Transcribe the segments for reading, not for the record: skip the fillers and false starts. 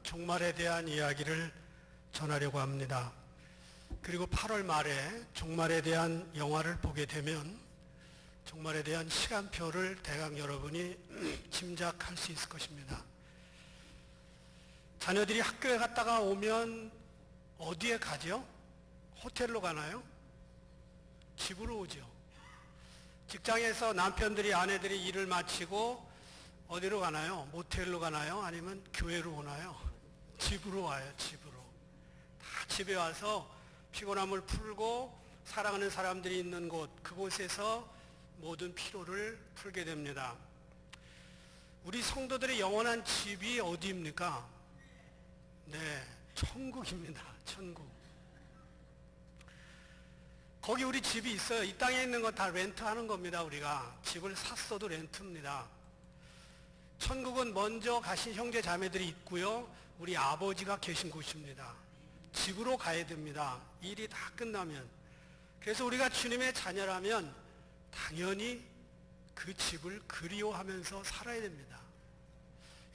종말에 대한 이야기를 전하려고 합니다. 그리고 8월 말에 종말에 대한 영화를 보게 되면 종말에 대한 시간표를 대강 여러분이 짐작할 수 있을 것입니다. 자녀들이 학교에 갔다가 오면 어디에 가죠? 호텔로 가나요? 집으로 오죠. 직장에서 남편들이 아내들이 일을 마치고 어디로 가나요? 모텔로 가나요? 아니면 교회로 오나요? 집으로 와요. 집으로. 다 집에 와서 피곤함을 풀고 사랑하는 사람들이 있는 곳, 그곳에서 모든 피로를 풀게 됩니다. 우리 성도들의 영원한 집이 어디입니까? 네, 천국입니다. 천국. 거기 우리 집이 있어요. 이 땅에 있는 거 다 렌트하는 겁니다. 우리가 집을 샀어도 렌트입니다. 천국은 먼저 가신 형제 자매들이 있고요, 우리 아버지가 계신 곳입니다. 집으로 가야 됩니다. 일이 다 끝나면. 그래서 우리가 주님의 자녀라면 당연히 그 집을 그리워하면서 살아야 됩니다.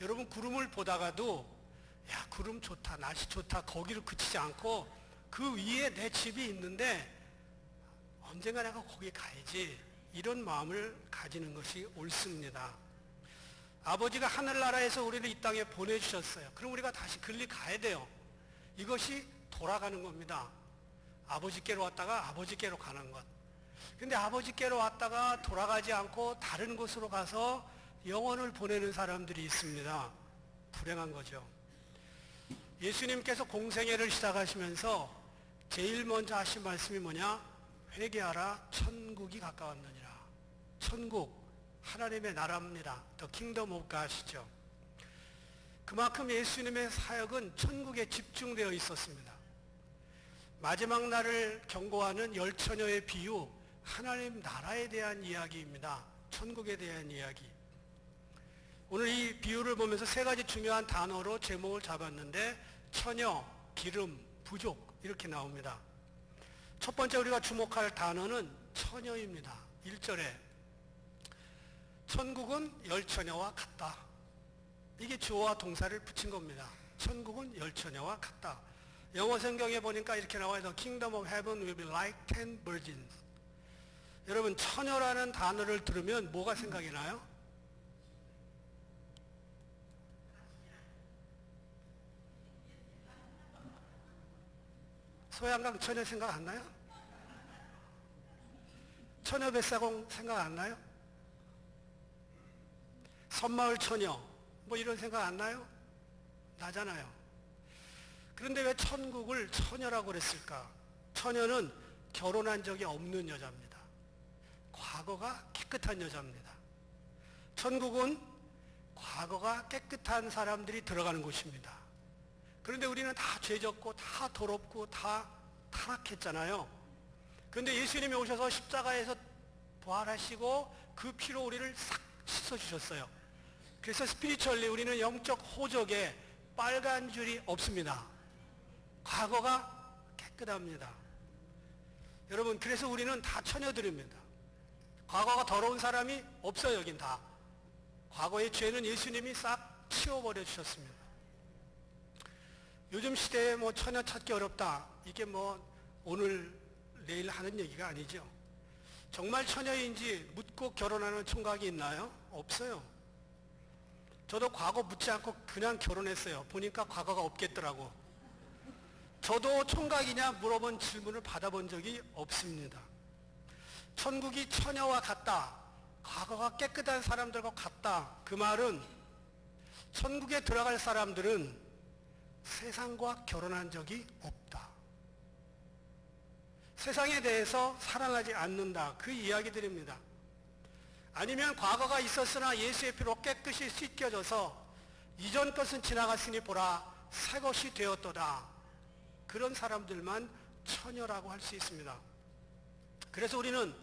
여러분, 구름을 보다가도 야, 구름 좋다, 날씨 좋다, 거기를 그치지 않고 그 위에 내 집이 있는데 언젠가 내가 거기 가야지, 이런 마음을 가지는 것이 옳습니다. 아버지가 하늘나라에서 우리를 이 땅에 보내주셨어요. 그럼 우리가 다시 글리 가야 돼요. 이것이 돌아가는 겁니다. 아버지께로 왔다가 아버지께로 가는 것. 근데 아버지께로 왔다가 돌아가지 않고 다른 곳으로 가서 영혼을 보내는 사람들이 있습니다. 불행한 거죠. 예수님께서 공생애를 시작하시면서 제일 먼저 하신 말씀이 뭐냐? 회개하라, 천국이 가까웠느니라. 천국, 하나님의 나라입니다. The kingdom of God이죠. 그만큼 예수님의 사역은 천국에 집중되어 있었습니다. 마지막 날을 경고하는 열 처녀의 비유, 하나님 나라에 대한 이야기입니다. 천국에 대한 이야기. 오늘 이 비유를 보면서 세 가지 중요한 단어로 제목을 잡았는데, 처녀, 기름, 부족, 이렇게 나옵니다. 첫 번째 우리가 주목할 단어는 처녀입니다. 1절에 천국은 열처녀와 같다. 이게 주어와 동사를 붙인 겁니다. 천국은 열처녀와 같다. 영어 성경에 보니까 이렇게 나와요. The kingdom of heaven will be like 10 virgins. 여러분, 처녀라는 단어를 들으면 뭐가 생각이 나요? 소양강 처녀 생각 안 나요? 처녀 뱃사공 생각 안 나요? 섬마을 처녀 뭐 이런 생각 안 나요? 나잖아요. 그런데 왜 천국을 처녀라고 그랬을까? 처녀는 결혼한 적이 없는 여자입니다. 과거가 깨끗한 여자입니다. 천국은 과거가 깨끗한 사람들이 들어가는 곳입니다. 그런데 우리는 다 죄졌고 다 더럽고 다 타락했잖아요. 그런데 예수님이 오셔서 십자가에서 부활하시고 그 피로 우리를 싹 씻어주셨어요. 그래서 스피리추얼리 우리는 영적 호적에 빨간 줄이 없습니다. 과거가 깨끗합니다. 여러분, 그래서 우리는 다 처녀들입니다. 과거가 더러운 사람이 없어요. 여긴 다. 과거의 죄는 예수님이 싹 치워버려 주셨습니다. 요즘 시대에 뭐 처녀 찾기 어렵다, 이게 뭐 오늘 내일 하는 얘기가 아니죠. 정말 처녀인지 묻고 결혼하는 총각이 있나요? 없어요. 저도 과거 묻지 않고 그냥 결혼했어요. 보니까 과거가 없겠더라고. 저도 총각이냐 물어본 질문을 받아본 적이 없습니다. 천국이 처녀와 같다, 과거가 깨끗한 사람들과 같다, 그 말은 천국에 들어갈 사람들은 세상과 결혼한 적이 없다, 세상에 대해서 사랑하지 않는다, 그 이야기들입니다. 아니면 과거가 있었으나 예수의 피로 깨끗이 씻겨져서 이전 것은 지나갔으니 보라 새 것이 되었도다, 그런 사람들만 처녀라고 할 수 있습니다. 그래서 우리는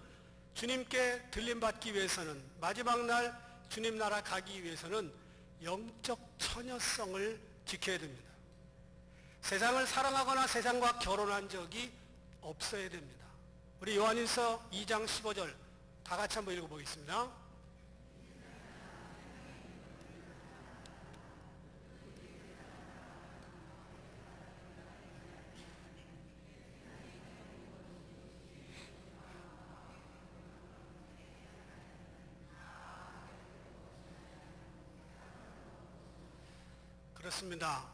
주님께 들림받기 위해서는, 마지막 날 주님 나라 가기 위해서는 영적 처녀성을 지켜야 됩니다. 세상을 사랑하거나 세상과 결혼한 적이 없어야 됩니다. 우리 요한일서 2장 15절 다 같이 한번 읽어보겠습니다. 그렇습니다.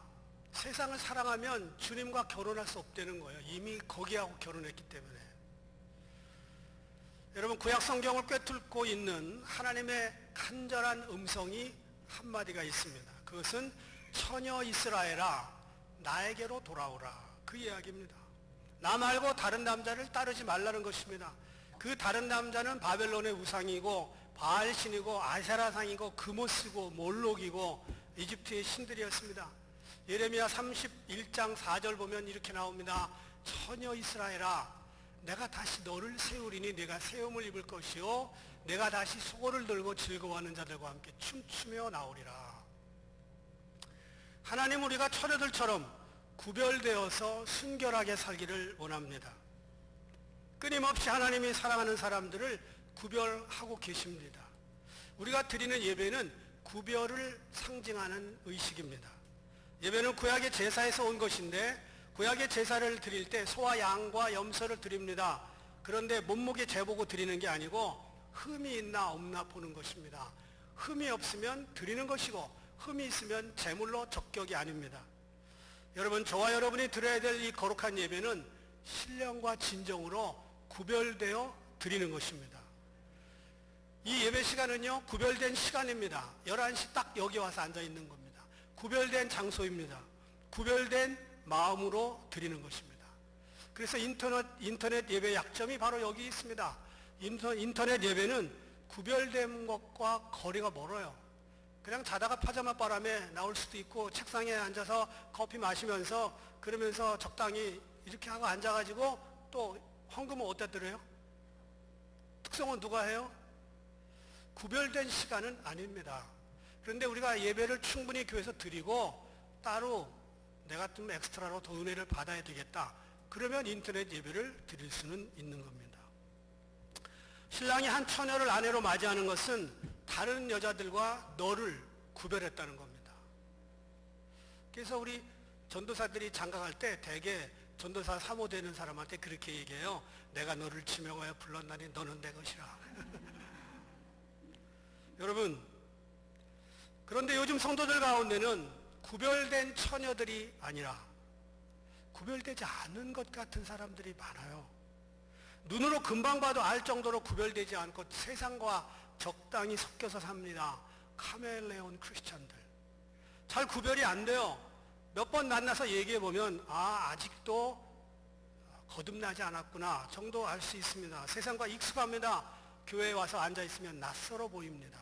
세상을 사랑하면 주님과 결혼할 수 없다는 거예요. 이미 거기하고 결혼했기 때문에. 여러분, 구약 성경을 꿰뚫고 있는 하나님의 간절한 음성이 한마디가 있습니다. 그것은 처녀 이스라엘아 나에게로 돌아오라, 그 이야기입니다. 나 말고 다른 남자를 따르지 말라는 것입니다. 그 다른 남자는 바벨론의 우상이고 바알신이고 아세라상이고 그모스고 몰록이고 이집트의 신들이었습니다. 예레미야 31장 4절 보면 이렇게 나옵니다. 처녀 이스라엘아 내가 다시 너를 세우리니 내가 세움을 입을 것이요 내가 다시 소고를 들고 즐거워하는 자들과 함께 춤추며 나오리라. 하나님, 우리가 처녀들처럼 구별되어서 순결하게 살기를 원합니다. 끊임없이 하나님이 사랑하는 사람들을 구별하고 계십니다. 우리가 드리는 예배는 구별을 상징하는 의식입니다. 예배는 구약의 제사에서 온 것인데 구약의 제사를 드릴 때 소와 양과 염소를 드립니다. 그런데 몸무게 재보고 드리는 게 아니고 흠이 있나 없나 보는 것입니다. 흠이 없으면 드리는 것이고 흠이 있으면 제물로 적격이 아닙니다. 여러분, 저와 여러분이 드려야 될 이 거룩한 예배는 신령과 진정으로 구별되어 드리는 것입니다. 이 예배 시간은요, 구별된 시간입니다. 11시 딱 여기 와서 앉아 있는 겁니다. 구별된 장소입니다. 구별된 마음으로 드리는 것입니다. 그래서 인터넷 예배 약점이 바로 여기 있습니다. 인터넷 예배는 구별된 것과 거리가 멀어요. 그냥 자다가 파자마 바람에 나올 수도 있고 책상에 앉아서 커피 마시면서 그러면서 적당히 이렇게 하고 앉아가지고 또 헌금은 어디다 드려요? 특성은 누가 해요? 구별된 시간은 아닙니다. 그런데 우리가 예배를 충분히 교회에서 드리고 따로 내가 좀 엑스트라로 더 은혜를 받아야 되겠다. 그러면 인터넷 예배를 드릴 수는 있는 겁니다. 신랑이 한 처녀를 아내로 맞이하는 것은 다른 여자들과 너를 구별했다는 겁니다. 그래서 우리 전도사들이 장가갈 때 대개 전도사 사모되는 사람한테 그렇게 얘기해요. 내가 너를 지명하여 불렀나니 너는 내 것이라. 여러분, 그런데 요즘 성도들 가운데는 구별된 처녀들이 아니라 구별되지 않은 것 같은 사람들이 많아요. 눈으로 금방 봐도 알 정도로 구별되지 않고 세상과 적당히 섞여서 삽니다. 카멜레온 크리스찬들. 잘 구별이 안 돼요. 몇 번 만나서 얘기해보면 아직도 거듭나지 않았구나 정도 알 수 있습니다. 세상과 익숙합니다. 교회에 와서 앉아있으면 낯설어 보입니다.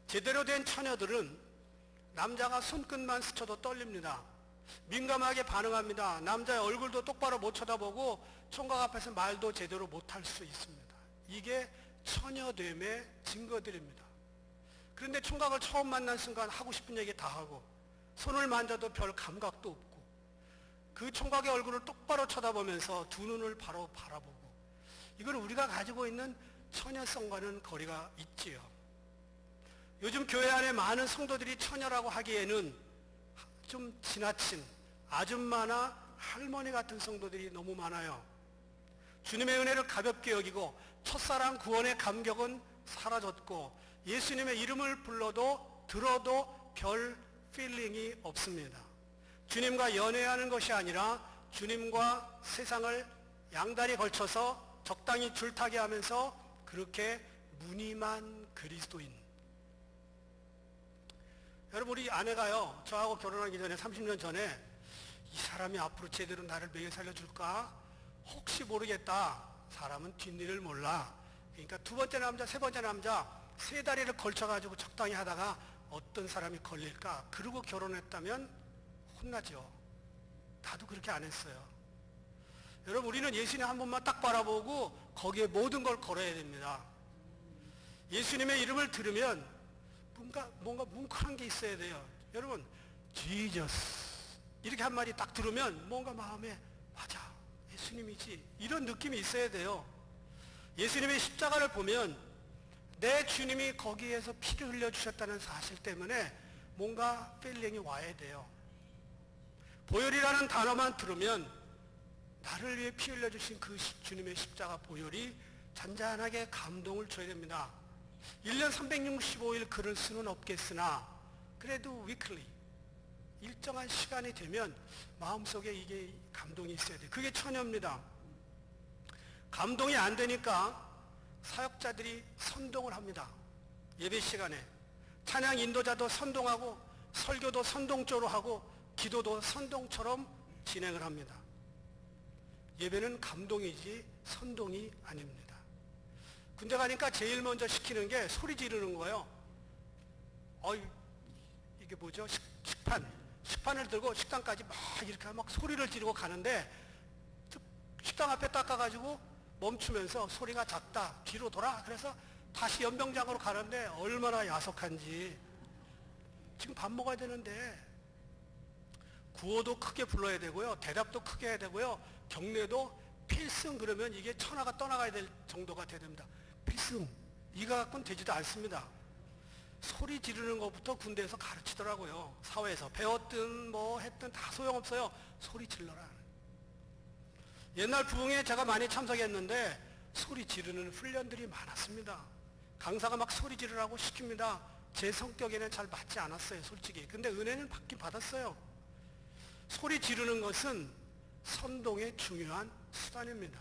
제대로 된 처녀들은 남자가 손끝만 스쳐도 떨립니다. 민감하게 반응합니다. 남자의 얼굴도 똑바로 못 쳐다보고 총각 앞에서 말도 제대로 못할 수 있습니다. 이게 처녀됨의 증거들입니다. 그런데 총각을 처음 만난 순간 하고 싶은 얘기 다 하고 손을 만져도 별 감각도 없고 그 총각의 얼굴을 똑바로 쳐다보면서 두 눈을 바로 바라보고, 이건 우리가 가지고 있는 처녀성과는 거리가 있지요. 요즘 교회 안에 많은 성도들이 처녀라고 하기에는 좀 지나친 아줌마나 할머니 같은 성도들이 너무 많아요. 주님의 은혜를 가볍게 여기고 첫사랑 구원의 감격은 사라졌고 예수님의 이름을 들어도 별 필링이 없습니다. 주님과 연애하는 것이 아니라 주님과 세상을 양다리 걸쳐서 적당히 줄타기 하면서 그렇게 무늬만 그리스도인. 여러분, 우리 아내가요, 저하고 결혼하기 전에 30년 전에 이 사람이 앞으로 제대로 나를 먹여 살려줄까? 혹시 모르겠다. 사람은 뒷일을 몰라. 그러니까 두 번째 남자, 세 번째 남자 세 다리를 걸쳐가지고 적당히 하다가 어떤 사람이 걸릴까? 그러고 결혼했다면 혼나죠. 나도 그렇게 안 했어요. 여러분, 우리는 예수님 한 번만 딱 바라보고 거기에 모든 걸 걸어야 됩니다. 예수님의 이름을 들으면 뭔가 뭉클한 게 있어야 돼요. 여러분, Jesus 이렇게 한 마디 딱 들으면 뭔가 마음에 맞아, 예수님이지, 이런 느낌이 있어야 돼요. 예수님의 십자가를 보면 내 주님이 거기에서 피를 흘려주셨다는 사실 때문에 뭔가 필링이 와야 돼요. 보혈이라는 단어만 들으면 나를 위해 피 흘려주신 그 주님의 십자가 보혈이 잔잔하게 감동을 줘야 됩니다. 1년 365일 글을 수는 없겠으나 그래도 위클리 일정한 시간이 되면 마음속에 이게 감동이 있어야 돼요. 그게 처녀입니다. 감동이 안 되니까 사역자들이 선동을 합니다. 예배 시간에 찬양 인도자도 선동하고 설교도 선동조로 하고 기도도 선동처럼 진행을 합니다. 예배는 감동이지 선동이 아닙니다. 군대 가니까 제일 먼저 시키는 게 소리 지르는 거예요. 이게 뭐죠? 식판을 들고 식당까지 막 이렇게 막 소리를 지르고 가는데 식당 앞에 닦아가지고 멈추면서 소리가 작다, 뒤로 돌아. 그래서 다시 연병장으로 가는데 얼마나 야속한지. 지금 밥 먹어야 되는데 구호도 크게 불러야 되고요, 대답도 크게 해야 되고요, 경례도 필승 그러면 이게 천하가 떠나가야 될 정도가 돼야 됩니다. 필승 이거 갖고는 되지도 않습니다. 소리 지르는 것부터 군대에서 가르치더라고요. 사회에서 배웠든 뭐 했든 다 소용없어요. 소리 질러라. 옛날 부흥에 제가 많이 참석했는데 소리 지르는 훈련들이 많았습니다. 강사가 막 소리 지르라고 시킵니다. 제 성격에는 잘 맞지 않았어요, 솔직히. 근데 은혜는 받긴 받았어요. 소리 지르는 것은 선동의 중요한 수단입니다.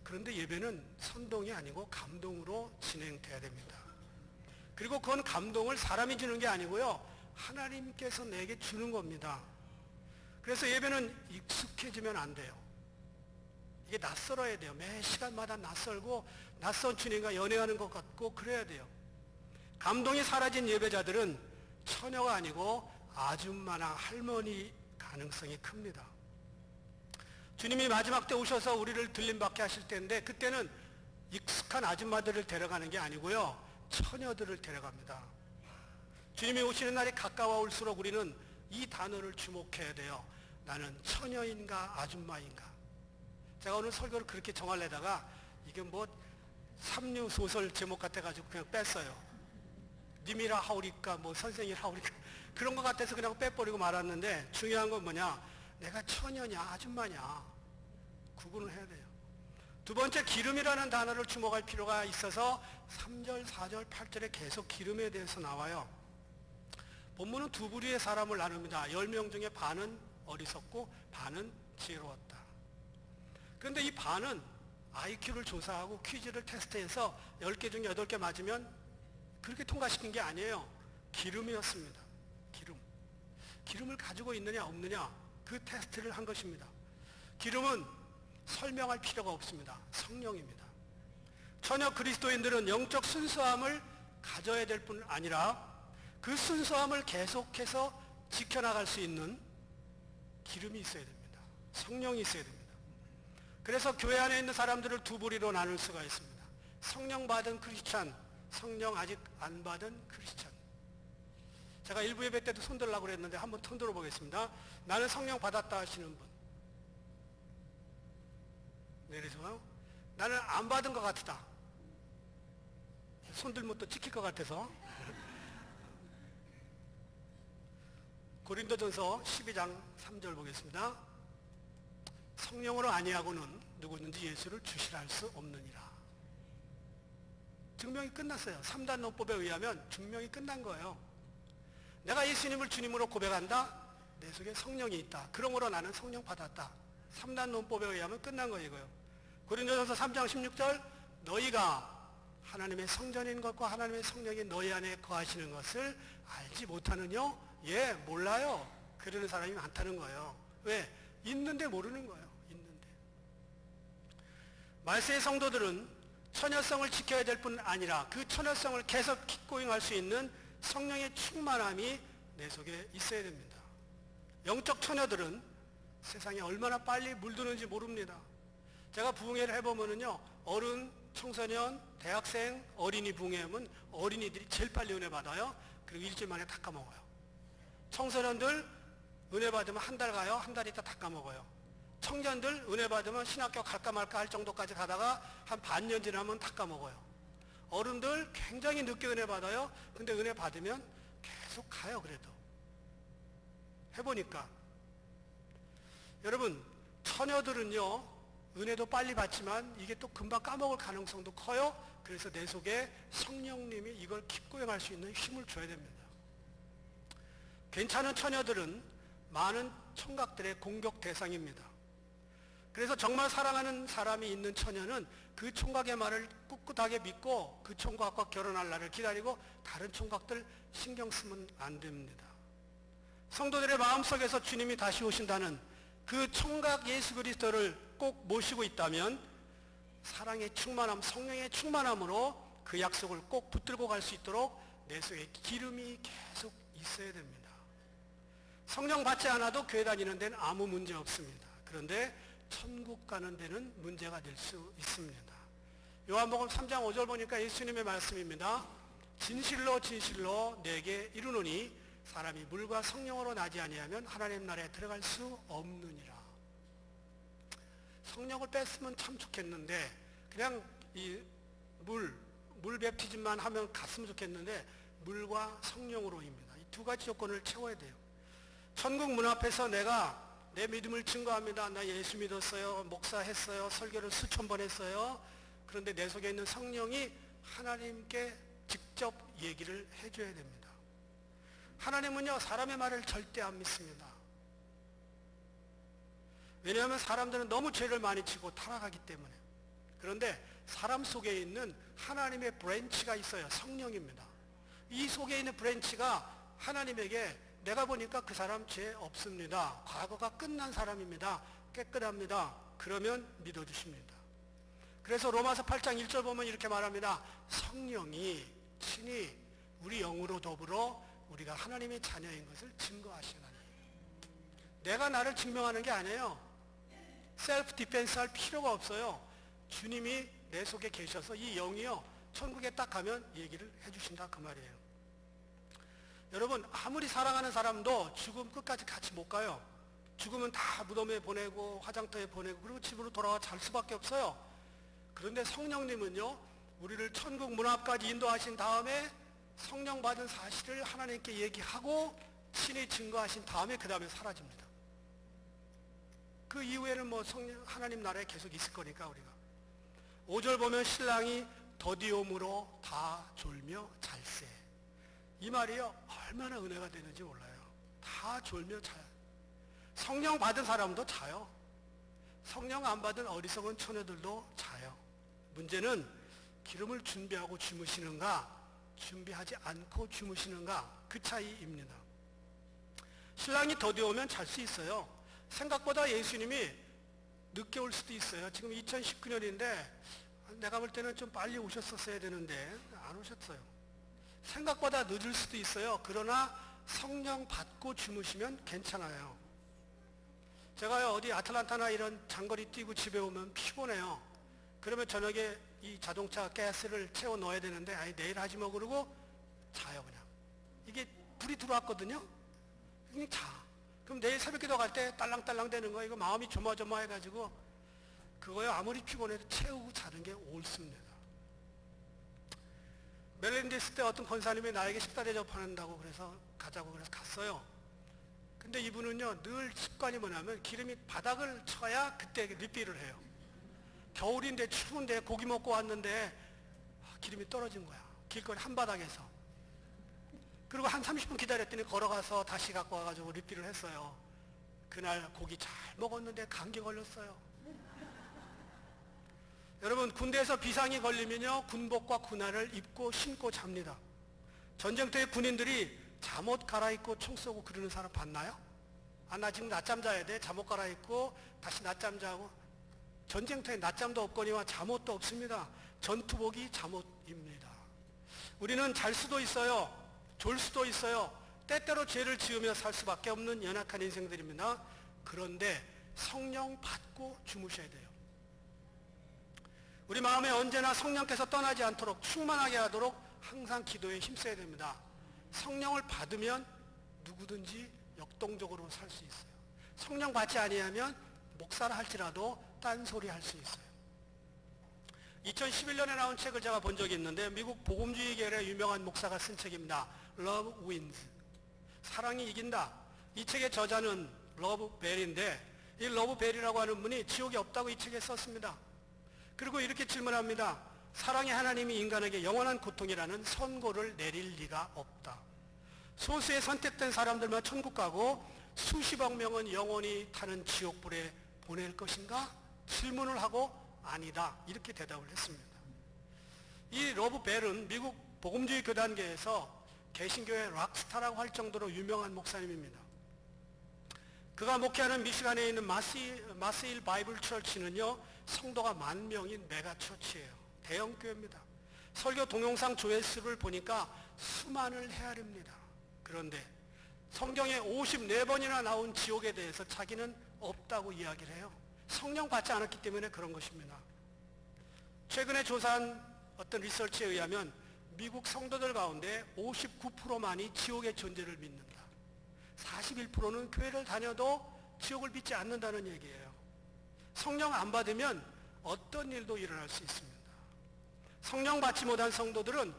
그런데 예배는 선동이 아니고 감동으로 진행돼야 됩니다. 그리고 그건 감동을 사람이 주는 게 아니고요, 하나님께서 내게 주는 겁니다. 그래서 예배는 익숙해지면 안 돼요. 이게 낯설어야 돼요. 매 시간마다 낯설고 낯선 주님과 연애하는 것 같고 그래야 돼요. 감동이 사라진 예배자들은 처녀가 아니고 아줌마나 할머니 가능성이 큽니다. 주님이 마지막 때 오셔서 우리를 들림받게 하실 때인데 그때는 익숙한 아줌마들을 데려가는 게 아니고요, 처녀들을 데려갑니다. 주님이 오시는 날이 가까워 올수록 우리는 이 단어를 주목해야 돼요. 나는 처녀인가 아줌마인가. 제가 오늘 설교를 그렇게 정하려다가 이게 뭐 삼류 소설 제목 같아가지고 그냥 뺐어요. 님이라 하오리까 뭐 선생이라 하오리까 그런 것 같아서 그냥 빼버리고 말았는데, 중요한 건 뭐냐, 내가 처녀냐 아줌마냐 구분을 해야 돼요. 두 번째, 기름이라는 단어를 주목할 필요가 있어서 3절, 4절, 8절에 계속 기름에 대해서 나와요. 본문은 두 부류의 사람을 나눕니다. 10명 중에 반은 어리석고 반은 지혜로웠다. 그런데 이 반은 IQ를 조사하고 퀴즈를 테스트해서 10개 중에 8개 맞으면 그렇게 통과시킨 게 아니에요. 기름이었습니다. 기름을 가지고 있느냐 없느냐 그 테스트를 한 것입니다. 기름은 설명할 필요가 없습니다. 성령입니다. 처녀 그리스도인들은 영적 순수함을 가져야 될 뿐 아니라 그 순수함을 계속해서 지켜나갈 수 있는 기름이 있어야 됩니다. 성령이 있어야 됩니다. 그래서 교회 안에 있는 사람들을 두 부리로 나눌 수가 있습니다. 성령 받은 크리스찬, 성령 아직 안 받은 크리스찬. 제가 일부 예배 때도 손 들라고 그랬는데 한번 손 들어보겠습니다. 나는 성령 받았다 하시는 분. 내리세요. 나는 안 받은 것 같다. 손 들면 또 찍힐 것 같아서. 고린도전서 12장 3절 보겠습니다. 성령으로 아니하고는 누구든지 예수를 주시라 할 수 없느니라. 증명이 끝났어요. 3단 논법에 의하면 증명이 끝난 거예요. 내가 예수님을 주님으로 고백한다. 내 속에 성령이 있다. 그러므로 나는 성령 받았다. 3단 논법에 의하면 끝난 거이고요. 고린도전서 3장 16절 너희가 하나님의 성전인 것과 하나님의 성령이 너희 안에 거하시는 것을 알지 못하느냐? 예, 몰라요. 그러는 사람이 많다는 거예요. 왜? 있는데 모르는 거예요. 있는데. 말세의 성도들은 처녀성을 지켜야 될 뿐 아니라 그 처녀성을 계속 킥고잉할 수 있는 성령의 충만함이 내 속에 있어야 됩니다. 영적 처녀들은 세상에 얼마나 빨리 물드는지 모릅니다. 제가 부흥회를 해보면은요, 어른, 청소년, 대학생, 어린이 부흥회하면 어린이들이 제일 빨리 은혜 받아요. 그리고 일주일 만에 다 까먹어요. 청소년들 은혜 받으면 한 달 가요. 한 달 있다 다 까먹어요. 청년들 은혜 받으면 신학교 갈까 말까 할 정도까지 가다가 한 반년 지나면 다 까먹어요. 어른들 굉장히 늦게 은혜 받아요. 근데 은혜 받으면 계속 가요. 그래도 해보니까. 여러분, 처녀들은요 은혜도 빨리 받지만 이게 또 금방 까먹을 가능성도 커요. 그래서 내 속에 성령님이 이걸 킥고행할 수 있는 힘을 줘야 됩니다. 괜찮은 처녀들은 많은 총각들의 공격 대상입니다. 그래서 정말 사랑하는 사람이 있는 처녀는 그 총각의 말을 꿋꿋하게 믿고 그 총각과 결혼할 날을 기다리고 다른 총각들 신경 쓰면 안 됩니다. 성도들의 마음속에서 주님이 다시 오신다는 그 총각 예수 그리스도를 꼭 모시고 있다면 사랑의 충만함, 성령의 충만함으로 그 약속을 꼭 붙들고 갈 수 있도록 내 속에 기름이 계속 있어야 됩니다. 성령 받지 않아도 교회 다니는 데는 아무 문제 없습니다. 그런데 천국 가는 데는 문제가 될 수 있습니다. 요한복음 3장 5절 보니까 예수님의 말씀입니다. 진실로 진실로 내게 이르노니 사람이 물과 성령으로 나지 아니하면 하나님 나라에 들어갈 수 없느니라. 성령을 뺐으면 참 좋겠는데 그냥 이 물 베프티즘만 하면 갔으면 좋겠는데 물과 성령으로입니다. 이 두 가지 조건을 채워야 돼요. 천국 문 앞에서 내가 내 믿음을 증거합니다. 나 예수 믿었어요. 목사했어요. 설교를 수천 번 했어요. 그런데 내 속에 있는 성령이 하나님께 직접 얘기를 해줘야 됩니다. 하나님은요, 사람의 말을 절대 안 믿습니다. 왜냐하면 사람들은 너무 죄를 많이 지고 타락하기 때문에. 그런데 사람 속에 있는 하나님의 브랜치가 있어요. 성령입니다. 이 속에 있는 브랜치가 하나님에게 내가 보니까 그 사람 죄 없습니다. 과거가 끝난 사람입니다. 깨끗합니다. 그러면 믿어주십니다. 그래서 로마서 8장 1절 보면 이렇게 말합니다. 성령이 친히 우리 영으로 더불어 우리가 하나님의 자녀인 것을 증거하시나니. 내가 나를 증명하는 게 아니에요. 셀프 디펜스 할 필요가 없어요. 주님이 내 속에 계셔서 이 영이요, 천국에 딱 가면 얘기를 해주신다 그 말이에요. 여러분, 아무리 사랑하는 사람도 죽음 끝까지 같이 못 가요. 죽으면 다 무덤에 보내고 화장터에 보내고 그리고 집으로 돌아와 잘 수밖에 없어요. 그런데 성령님은요, 우리를 천국 문 앞까지 인도하신 다음에 성령 받은 사실을 하나님께 얘기하고 친히 증거하신 다음에 그 다음에 사라집니다. 그 이후에는 뭐 하나님 나라에 계속 있을 거니까 우리가. 5절 보면 신랑이 더디옴으로 다 졸며 잘세. 이 말이요, 얼마나 은혜가 되는지 몰라요. 다 졸며 자요. 성령 받은 사람도 자요. 성령 안 받은 어리석은 처녀들도 자요. 문제는 기름을 준비하고 주무시는가, 준비하지 않고 주무시는가, 그 차이입니다. 신랑이 더디오면 잘 수 있어요. 생각보다 예수님이 늦게 올 수도 있어요. 지금 2019년인데 내가 볼 때는 좀 빨리 오셨었어야 되는데 안 오셨어요. 생각보다 늦을 수도 있어요. 그러나 성령 받고 주무시면 괜찮아요. 제가요, 어디 아틀란타나 이런 장거리 뛰고 집에 오면 피곤해요. 그러면 저녁에 이 자동차 가스를 채워 넣어야 되는데 아니 내일 하지 뭐 그러고 자요. 그냥 이게 불이 들어왔거든요. 그냥 자. 그럼 내일 새벽기도 갈 때 딸랑딸랑 되는 거예요. 이거 마음이 조마조마해가지고 그거요, 아무리 피곤해도 채우고 자는 게 옳습니다. 멜랜드 있을 때 어떤 권사님이 나에게 식사 대접한다고 그래서 가자고 그래서 갔어요. 근데 이분은요, 늘 습관이 뭐냐면 기름이 바닥을 쳐야 그때 리필을 해요. 겨울인데 추운데 고기 먹고 왔는데 기름이 떨어진 거야. 길거리 한바닥에서. 그리고 한 30분 기다렸더니 걸어가서 다시 갖고 와가지고 리필을 했어요. 그날 고기 잘 먹었는데 감기 걸렸어요. 여러분, 군대에서 비상이 걸리면요, 군복과 군화를 입고 신고 잡니다. 전쟁터에 군인들이 잠옷 갈아입고 총 쏘고 그러는 사람 봤나요? 아, 나 지금 낮잠 자야 돼. 잠옷 갈아입고 다시 낮잠 자고. 전쟁터에 낮잠도 없거니와 잠옷도 없습니다. 전투복이 잠옷입니다. 우리는 잘 수도 있어요. 졸 수도 있어요. 때때로 죄를 지으며 살 수밖에 없는 연약한 인생들입니다. 그런데 성령 받고 주무셔야 돼요. 우리 마음에 언제나 성령께서 떠나지 않도록 충만하게 하도록 항상 기도에 힘써야 됩니다. 성령을 받으면 누구든지 역동적으로 살 수 있어요. 성령 받지 아니하면 목사라 할지라도 딴소리 할 수 있어요. 2011년에 나온 책을 제가 본 적이 있는데 미국 복음주의 계열의 유명한 목사가 쓴 책입니다. Love Wins. 사랑이 이긴다. 이 책의 저자는 러브 벨인데 이 러브 벨이라고 하는 분이 지옥이 없다고 이 책에 썼습니다. 그리고 이렇게 질문합니다. 사랑의 하나님이 인간에게 영원한 고통이라는 선고를 내릴 리가 없다. 소수의 선택된 사람들만 천국 가고 수십억 명은 영원히 타는 지옥불에 보낼 것인가? 질문을 하고 아니다, 이렇게 대답을 했습니다. 이 러브 벨은 미국 복음주의 교단계에서 개신교의 락스타라고 할 정도로 유명한 목사님입니다. 그가 목회하는 미시간에 있는 마세일 바이블 처치는요, 성도가 10,000명인 메가처치예요. 대형교회입니다. 설교 동영상 조회수를 보니까 수만을 헤아립니다. 그런데 성경에 54번이나 나온 지옥에 대해서 자기는 없다고 이야기를 해요. 성령 받지 않았기 때문에 그런 것입니다. 최근에 조사한 어떤 리서치에 의하면 미국 성도들 가운데 59%만이 지옥의 존재를 믿는다. 41%는 교회를 다녀도 지옥을 믿지 않는다는 얘기예요. 성령 안 받으면 어떤 일도 일어날 수 있습니다. 성령 받지 못한 성도들은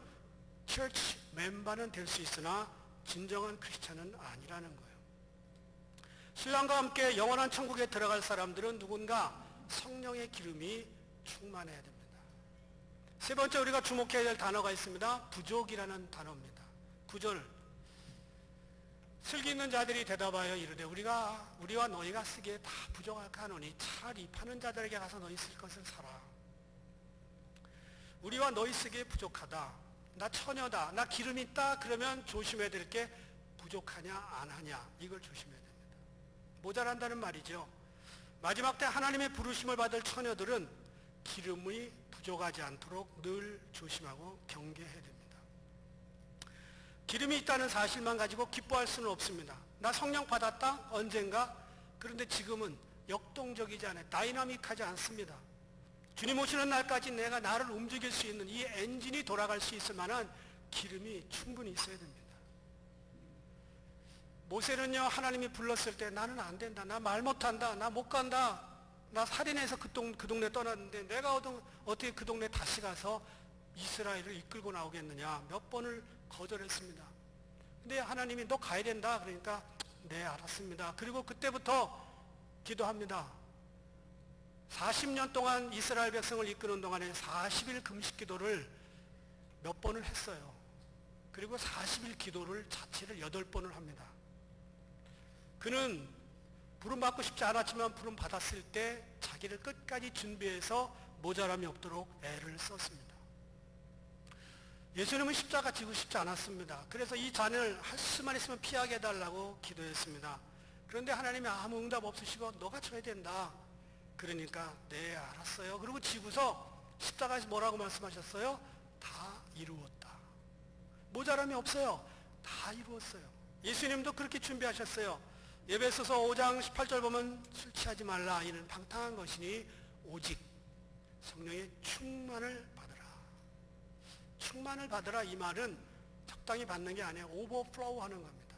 처치 멤버는 될 수 있으나 진정한 크리스찬은 아니라는 거예요. 신랑과 함께 영원한 천국에 들어갈 사람들은 누군가 성령의 기름이 충만해야 됩니다. 세 번째 우리가 주목해야 될 단어가 있습니다. 부족이라는 단어입니다. 9절, 슬기 있는 자들이 대답하여 이르되 우리와 너희가 쓰기에 다 부족하노니 차라리 파는 자들에게 가서 너희 쓸 것을 사라. 우리와 너희 쓰기에 부족하다, 나 처녀다, 나 기름 있다, 그러면 조심해야 될 게 부족하냐 안 하냐, 이걸 조심해야 됩니다. 모자란다는 말이죠. 마지막 때 하나님의 부르심을 받을 처녀들은 기름이 부족하지 않도록 늘 조심하고 경계해야 됩니다. 기름이 있다는 사실만 가지고 기뻐할 수는 없습니다. 나 성령 받았다? 언젠가? 그런데 지금은 역동적이지 않아요. 다이나믹하지 않습니다. 주님 오시는 날까지 내가 나를 움직일 수 있는 이 엔진이 돌아갈 수 있을 만한 기름이 충분히 있어야 됩니다. 모세는요, 하나님이 불렀을 때 나는 안 된다, 나 말 못한다, 나 못 간다, 나 살인해서 그 동네 떠났는데 내가 어떻게 그 동네 다시 가서 이스라엘을 이끌고 나오겠느냐, 몇 번을 거절했습니다. 근데 하나님이 너 가야 된다 그러니까 네 알았습니다. 그리고 그때부터 기도합니다. 40년 동안 이스라엘 백성을 이끄는 동안에 40일 금식 기도를 몇 번을 했어요. 그리고 40일 기도를 자체를 8번을 합니다. 그는 부름 받고 싶지 않았지만 부름 받았을 때 자기를 끝까지 준비해서 모자람이 없도록 애를 썼습니다. 예수님은 십자가 지고 싶지 않았습니다. 그래서 이 잔을 할 수만 있으면 피하게 해달라고 기도했습니다. 그런데 하나님이 아무 응답 없으시고 너가 져야 된다. 그러니까 네 알았어요. 그리고 지고서 십자가에서 뭐라고 말씀하셨어요? 다 이루었다. 모자람이 없어요. 다 이루었어요. 예수님도 그렇게 준비하셨어요. 에베소서 5장 18절 보면 술 취하지 말라, 이는 방탕한 것이니 오직 성령의 충만을 받으라. 충만을 받으라, 이 말은 적당히 받는 게 아니에요. 오버플로우 하는 겁니다.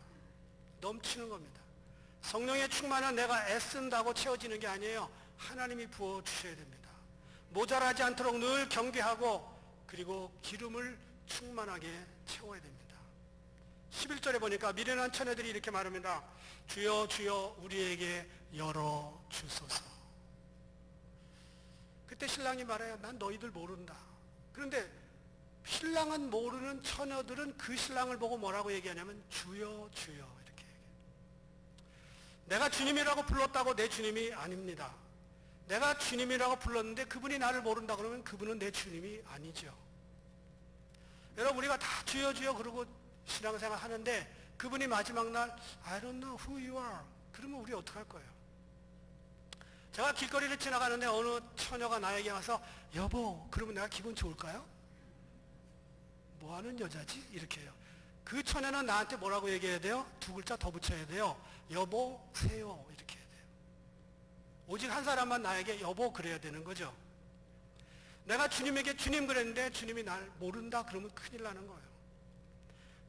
넘치는 겁니다. 성령의 충만은 내가 애쓴다고 채워지는 게 아니에요. 하나님이 부어주셔야 됩니다. 모자라지 않도록 늘 경계하고 그리고 기름을 충만하게 채워야 됩니다. 11절에 보니까 미련한 처녀들이 이렇게 말합니다. 주여 주여 우리에게 열어주소서. 그때 신랑이 말해요. 난 너희들 모른다. 그런데 신랑은 모르는 처녀들은 그 신랑을 보고 뭐라고 얘기하냐면 주여 주여 이렇게 얘기해요. 내가 주님이라고 불렀다고 내 주님이 아닙니다. 내가 주님이라고 불렀는데 그분이 나를 모른다 그러면 그분은 내 주님이 아니죠. 여러분, 우리가 다 주여 주여 그러고 신앙생활 하는데 그분이 마지막 날 I don't know who you are 그러면 우리 어떡할 거예요? 제가 길거리를 지나가는데 어느 처녀가 나에게 와서 여보 그러면 내가 기분 좋을까요? 뭐하는 여자지? 이렇게 해요. 그 처녀는 나한테 뭐라고 얘기해야 돼요? 2글자 더 붙여야 돼요. 여보세요 이렇게 해야 돼요. 오직 한 사람만 나에게 여보 그래야 되는 거죠. 내가 주님에게 주님 그랬는데 주님이 날 모른다 그러면 큰일 나는 거예요.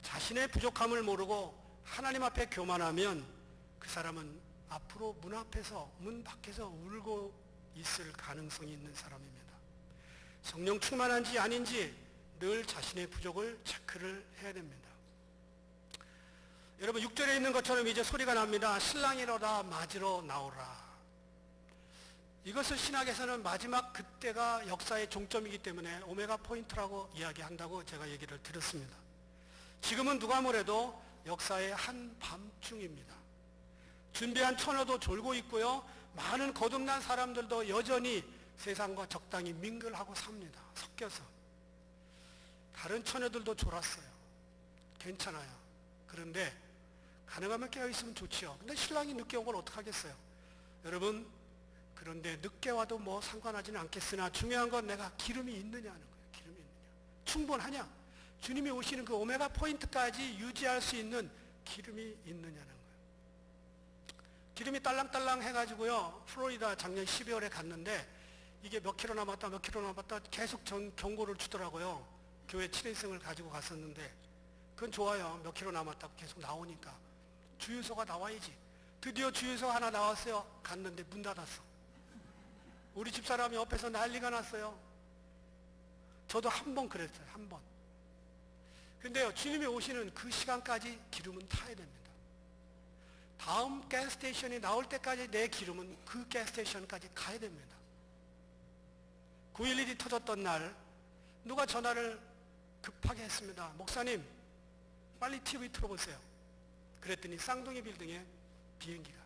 자신의 부족함을 모르고 하나님 앞에 교만하면 그 사람은 앞으로 문 앞에서 문 밖에서 울고 있을 가능성이 있는 사람입니다. 성령 충만한지 아닌지 늘 자신의 부족을 체크를 해야 됩니다. 여러분 6절에 있는 것처럼 이제 소리가 납니다. 신랑이로다 맞으러 나오라. 이것을 신학에서는 마지막 그때가 역사의 종점이기 때문에 오메가 포인트라고 이야기한다고 제가 얘기를 들었습니다. 지금은 누가 뭐래도 역사의 한밤중입니다. 준비한 처녀도 졸고 있고요. 많은 거듭난 사람들도 여전히 세상과 적당히 밍글하고 삽니다. 섞여서. 다른 처녀들도 졸았어요. 괜찮아요. 그런데 가능하면 깨어있으면 좋지요. 근데 신랑이 늦게 온 걸 어떡하겠어요. 여러분, 그런데 늦게 와도 뭐 상관하지는 않겠으나 중요한 건 내가 기름이 있느냐는 거예요. 기름이 있느냐. 충분하냐. 주님이 오시는 그 오메가 포인트까지 유지할 수 있는 기름이 있느냐는 거예요. 기름이 딸랑딸랑 해가지고요. 플로리다 작년 12월에 갔는데 이게 몇 킬로 남았다 몇 킬로 남았다 계속 경고를 주더라고요. 교회 7인승을 가지고 갔었는데 그건 좋아요. 몇 킬로 남았다고 계속 나오니까. 주유소가 나와야지. 드디어 주유소 하나 나왔어요. 갔는데 문 닫았어. 우리 집사람이 옆에서 난리가 났어요. 저도 한 번 그랬어요. 한 번. 근데요, 주님이 오시는 그 시간까지 기름은 타야 됩니다. 다음 가스스테이션이 나올 때까지 내 기름은 그 가스스테이션까지 가야 됩니다. 9.11이 터졌던 날 누가 전화를 급하게 했습니다. 목사님, 빨리 TV 틀어보세요. 그랬더니 쌍둥이 빌딩에 비행기가,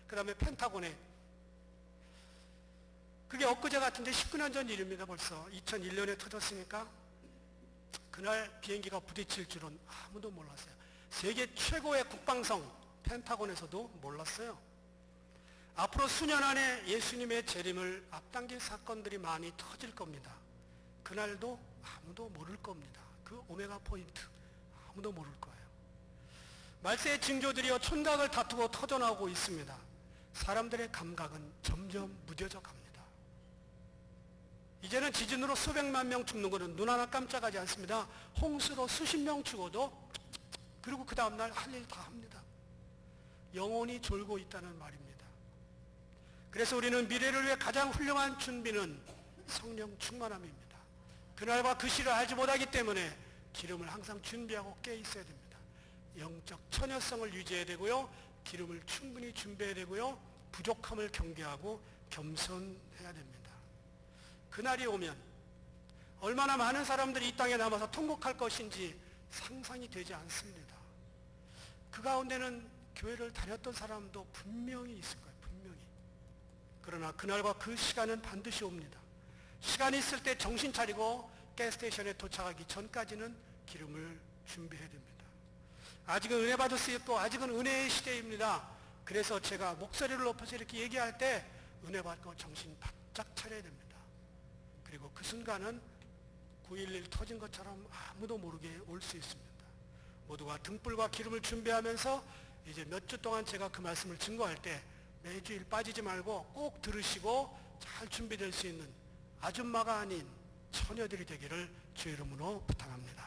그 다음에 펜타곤에, 그게 엊그제 같은데 19년 전 일입니다. 벌써 2001년에 터졌으니까 그날 비행기가 부딪힐 줄은 아무도 몰랐어요. 세계 최고의 국방성 펜타곤에서도 몰랐어요. 앞으로 수년 안에 예수님의 재림을 앞당길 사건들이 많이 터질 겁니다. 그날도 아무도 모를 겁니다. 그 오메가 포인트 아무도 모를 거예요. 말세의 징조들이요 촌각을 다투고 터져나오고 있습니다. 사람들의 감각은 점점 무뎌져 갑니다. 이제는 지진으로 수백만 명 죽는 것은 눈 하나 깜짝하지 않습니다. 홍수로 수십 명 죽어도 그리고 그 다음날 할 일 다 합니다. 영혼이 졸고 있다는 말입니다. 그래서 우리는 미래를 위해 가장 훌륭한 준비는 성령 충만함입니다. 그날과 그 시를 알지 못하기 때문에 기름을 항상 준비하고 깨 있어야 됩니다. 영적 처녀성을 유지해야 되고요. 기름을 충분히 준비해야 되고요. 부족함을 경계하고 겸손해야 됩니다. 그날이 오면 얼마나 많은 사람들이 이 땅에 남아서 통곡할 것인지 상상이 되지 않습니다. 그 가운데는 교회를 다녔던 사람도 분명히 있을 거예요. 분명히. 그러나 그날과 그 시간은 반드시 옵니다. 시간이 있을 때 정신 차리고 가스스테이션에 도착하기 전까지는 기름을 준비해야 됩니다. 아직은 은혜 받을 수 있고 아직은 은혜의 시대입니다. 그래서 제가 목소리를 높여서 이렇게 얘기할 때 은혜 받고 정신 바짝 차려야 됩니다. 그리고 그 순간은 9.11 터진 것처럼 아무도 모르게 올 수 있습니다. 모두가 등불과 기름을 준비하면서 이제 몇 주 동안 제가 그 말씀을 증거할 때 매주일 빠지지 말고 꼭 들으시고 잘 준비될 수 있는 아줌마가 아닌 처녀들이 되기를 주의 이름으로 부탁합니다.